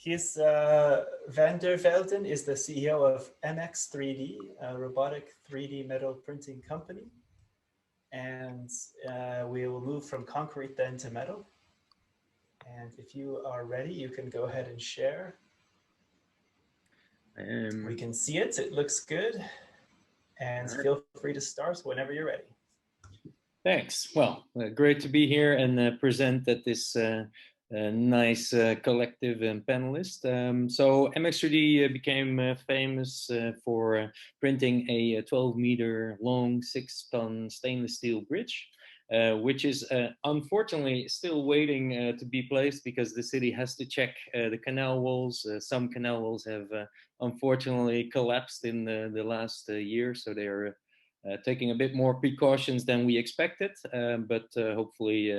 He's Van der Velden is the CEO of MX3D, a robotic 3D metal printing company. And we will move from concrete then to metal. And if you are ready, you can go ahead and share. We can see it, it looks good. And feel free to start whenever you're ready. Thanks. Well, great to be here and present at this nice collective and panelist. So MX3D became famous for printing a 12-meter long 6-ton stainless steel bridge, which is unfortunately still waiting to be placed because the city has to check the canal walls. Some canal walls have unfortunately collapsed in the last year, so they are taking a bit more precautions than we expected, but hopefully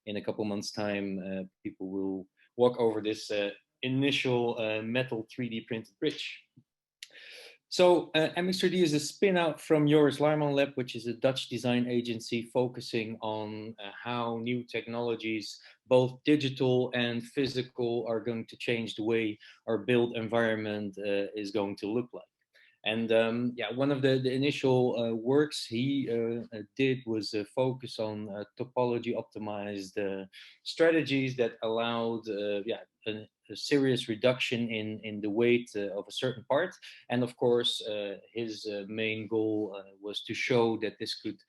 in a couple months' time, people will walk over this initial metal 3D printed bridge. So MX3D is a spin-out from Joris Laarman Lab, which is a Dutch design agency focusing on how new technologies, both digital and physical, are going to change the way our built environment is going to look like. And yeah, one of the initial works he did was focus on topology optimized strategies that allowed yeah, a serious reduction in the weight of a certain part. And of course, his main goal was to show that this could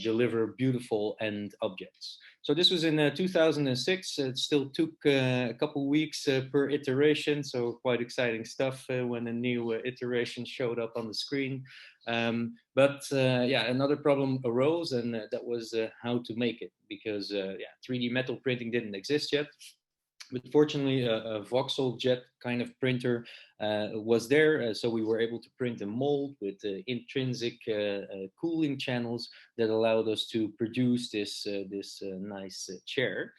deliver beautiful end objects. So this was in 2006. It still took a couple weeks per iteration, so quite exciting stuff when a new iteration showed up on the screen. But yeah, another problem arose, and that was how to make it, because yeah, 3D metal printing didn't exist yet. But fortunately, a voxel jet kind of printer was there, so we were able to print a mold with intrinsic cooling channels that allowed us to produce this nice chair.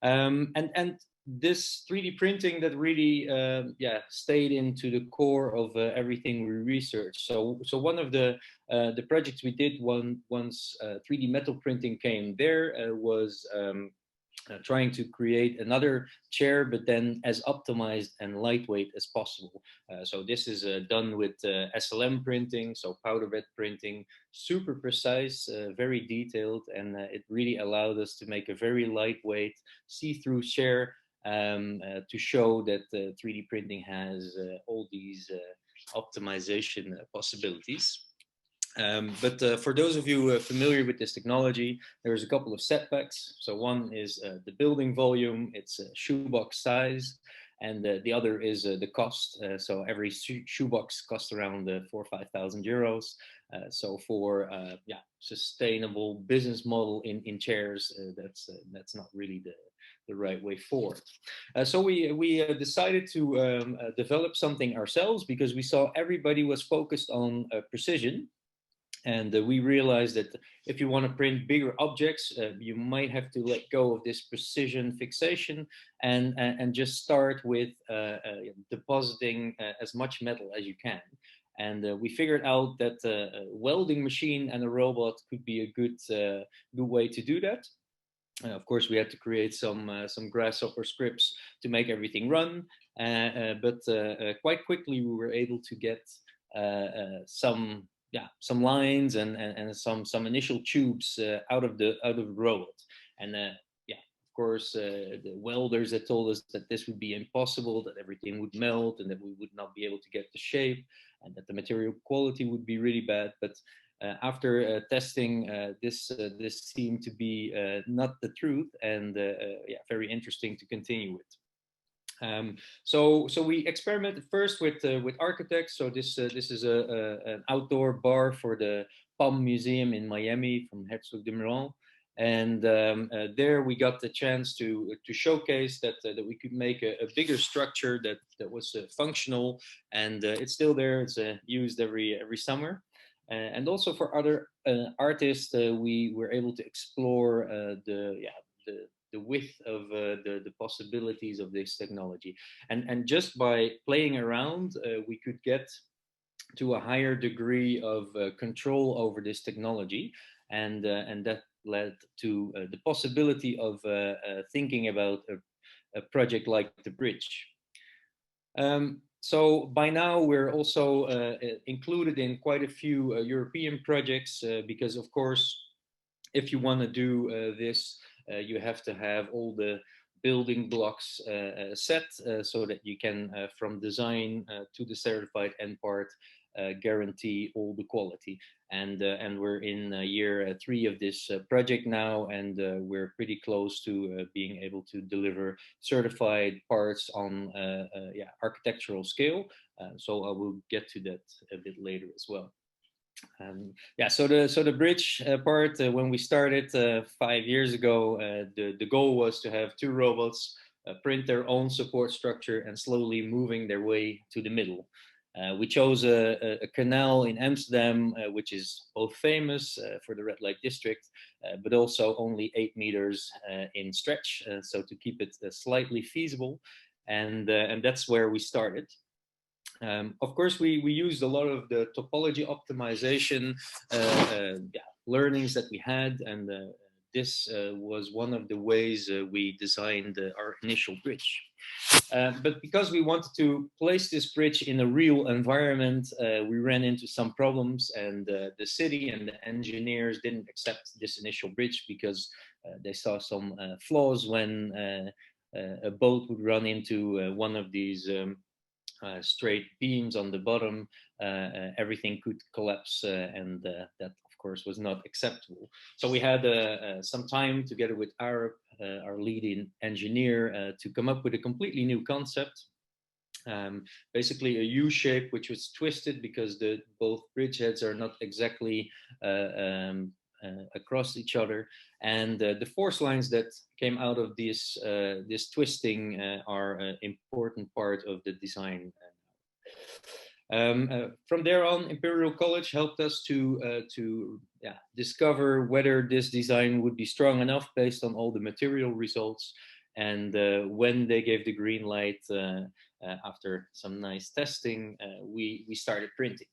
And this 3D printing that really yeah, stayed into the core of everything we researched. So one of the projects we did once 3D metal printing came there was trying to create another chair, but then as optimized and lightweight as possible. So this is done with SLM printing, so powder bed printing, super precise, very detailed, and it really allowed us to make a very lightweight, see-through chair to show that 3D printing has all these optimization possibilities. But for those of you familiar with this technology, there's a couple of setbacks. So one is the building volume, it's shoebox size, and the other is the cost. So every shoebox costs around 4,000 or 5,000 euros. So for yeah, sustainable business model in chairs, that's not really the right way forward. So we decided to develop something ourselves, because we saw everybody was focused on precision. And we realized that if you want to print bigger objects, you might have to let go of this precision fixation and just start with depositing as much metal as you can. And we figured out that a welding machine and a robot could be a good way to do that. Of course, we had to create some grasshopper scripts to make everything run, but quite quickly we were able to get some lines and some initial tubes out of the robot. And yeah, of course, the welders that told us that this would be impossible, that everything would melt and that we would not be able to get the shape and that the material quality would be really bad. But after testing, this seemed to be not the truth, and yeah, very interesting to continue with. So we experimented first with architects. So this is an outdoor bar for the PAM Museum in Miami from Herzog de Meuron, and there we got the chance to showcase that we could make a bigger structure that was functional, and it's still there. It's used every summer. And also for other artists, we were able to explore the width of the possibilities of this technology. And just by playing around, we could get to a higher degree of control over this technology. And that led to the possibility of thinking about a project like the bridge. So by now we're also included in quite a few European projects because, of course, if you want to do this, you have to have all the building blocks set so that you can, from design to the certified end part, guarantee all the quality. And we're in year 3 of this project now, and we're pretty close to being able to deliver certified parts on yeah, architectural scale. So I will get to that a bit later as well. Yeah, so the bridge part, when we started 5 years ago, the goal was to have 2 robots print their own support structure and slowly moving their way to the middle. We chose a canal in Amsterdam, which is both famous for the red light district, but also only 8 meters in stretch, so to keep it slightly feasible, and that's where we started. Of course, we used a lot of the topology optimization yeah, learnings that we had, and this was one of the ways we designed our initial bridge. But because we wanted to place this bridge in a real environment, we ran into some problems, and the city and the engineers didn't accept this initial bridge because they saw some flaws when a boat would run into one of these straight beams on the bottom. Everything could collapse, and that, of course, was not acceptable. So we had some time together with our lead engineer to come up with a completely new concept. Basically a U shape, which was twisted because both bridge heads are not exactly across each other, and the force lines that came out of this twisting are an important part of the design. From there on, Imperial College helped us to yeah, discover whether this design would be strong enough based on all the material results. And when they gave the green light, after some nice testing, we started printing.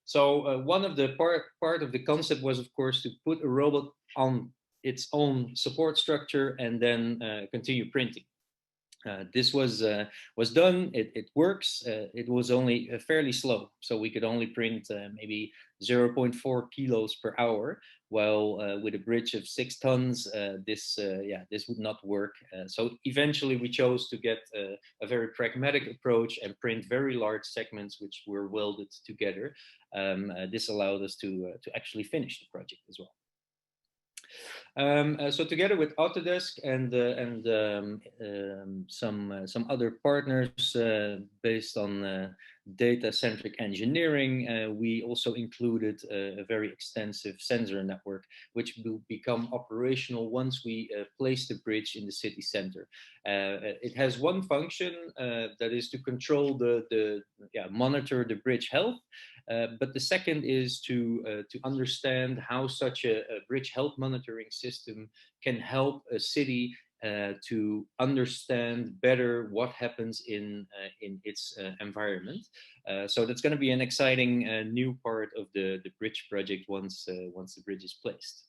So one of the part of the concept was, of course, to put a robot on its own support structure and then continue printing. This was done. It works. It was only fairly slow, so we could only print maybe 0.4 kilos per hour. While with a bridge of 6 tons, this would not work. So eventually, we chose to get a very pragmatic approach and print very large segments, which were welded together. This allowed us to actually finish the project as well. So together with Autodesk and some other partners based on data-centric engineering, we also included a very extensive sensor network, which will become operational once we place the bridge in the city center. It has one function that is to control monitor the bridge health. But the second is to understand how such a bridge health monitoring system can help a city to understand better what happens in its environment. So that's going to be an exciting new part of the bridge project once the bridge is placed.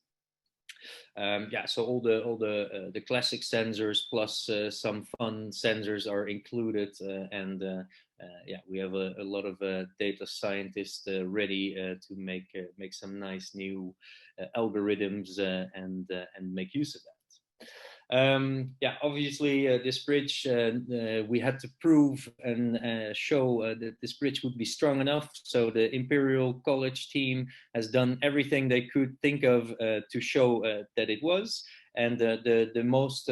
Yeah, so all the classic sensors plus some fun sensors are included, and yeah, we have a lot of data scientists ready to make some nice new algorithms and make use of that. Yeah, obviously this bridge, we had to prove and show that this bridge would be strong enough. So the Imperial College team has done everything they could think of to show that it was. And the most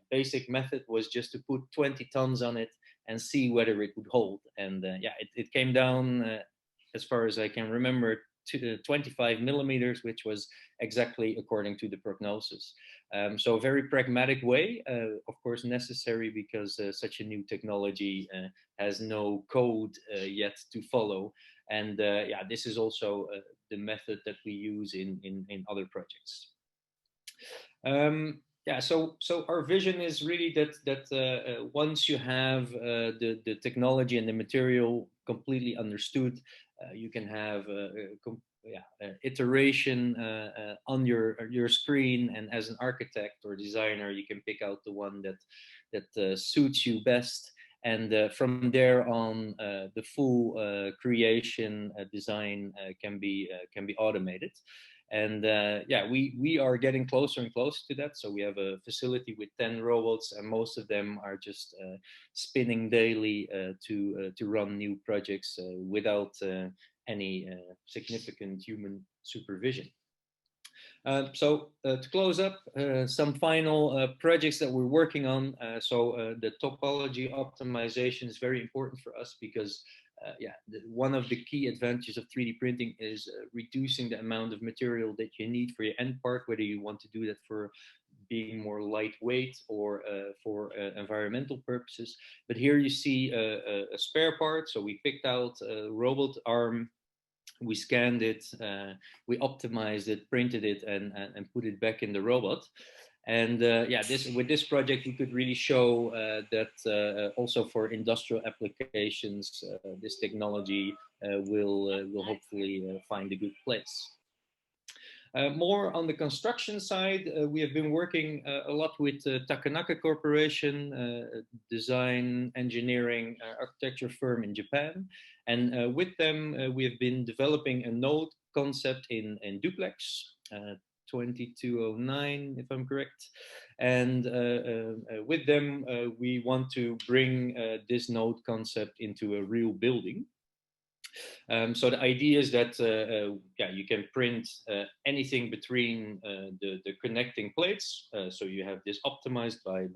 basic method was just to put 20 tons on it and see whether it would hold. And yeah, it came down, as far as I can remember, to 25 millimeters, which was exactly according to the prognosis. So a very pragmatic way, of course, necessary because such a new technology has no code yet to follow. And yeah, this is also the method that we use in other projects. Yeah, so our vision is really that once you have the technology and the material completely understood, you can have iteration on your screen, and as an architect or designer, you can pick out the one that suits you best. and from there on, the full creation design can be automated. And yeah, we are getting closer and closer to that. So we have a facility with 10 robots, and most of them are just spinning daily to run new projects without any significant human supervision. So to close up, some final projects that we're working on. So the topology optimization is very important for us because yeah, one of the key advantages of 3D printing is reducing the amount of material that you need for your end part, whether you want to do that for being more lightweight or for environmental purposes. But here you see a spare part. So we picked out a robot arm, we scanned it, we optimized it, printed it, and put it back in the robot. And yeah, with this project, we could really show that also for industrial applications, this technology will hopefully find a good place. More on the construction side, we have been working a lot with Takanaka Corporation, design, engineering, architecture firm in Japan. And with them, we have been developing a node concept in duplex, 2209, if I'm correct. And with them, we want to bring this node concept into a real building. So the idea is that yeah, you can print anything between the connecting plates. So you have this optimized by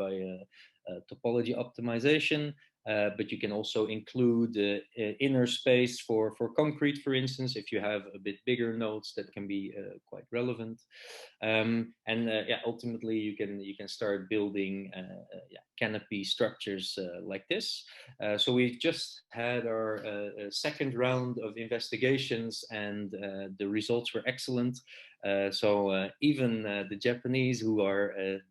topology optimization. But you can also include inner space for concrete, for instance, if you have a bit bigger nodes that can be quite relevant. And yeah, ultimately you can start building yeah, canopy structures like this. So we just had our second round of investigations, and the results were excellent. So even the Japanese, who are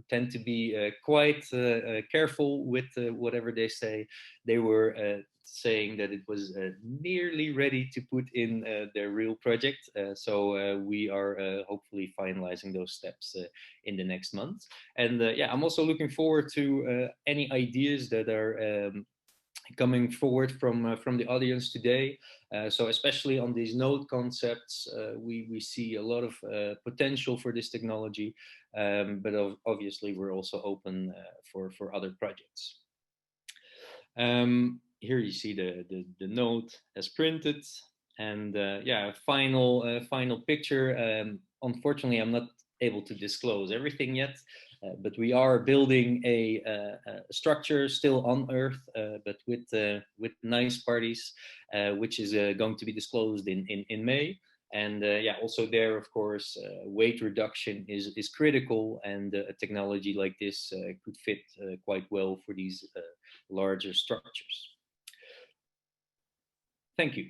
tend to be quite careful with whatever they say, they were saying that it was nearly ready to put in their real project. So we are hopefully finalizing those steps in the next month. And yeah, I'm also looking forward to any ideas that are coming forward from the audience today. So especially on these node concepts, we see a lot of potential for this technology, but obviously we're also open for other projects. Here you see the node as printed, and yeah, final picture. Unfortunately, I'm not able to disclose everything yet. But we are building a structure still on Earth, but with nice parties, which is going to be disclosed in May. And yeah, also there, of course, weight reduction is critical, and a technology like this could fit quite well for these larger structures. Thank you.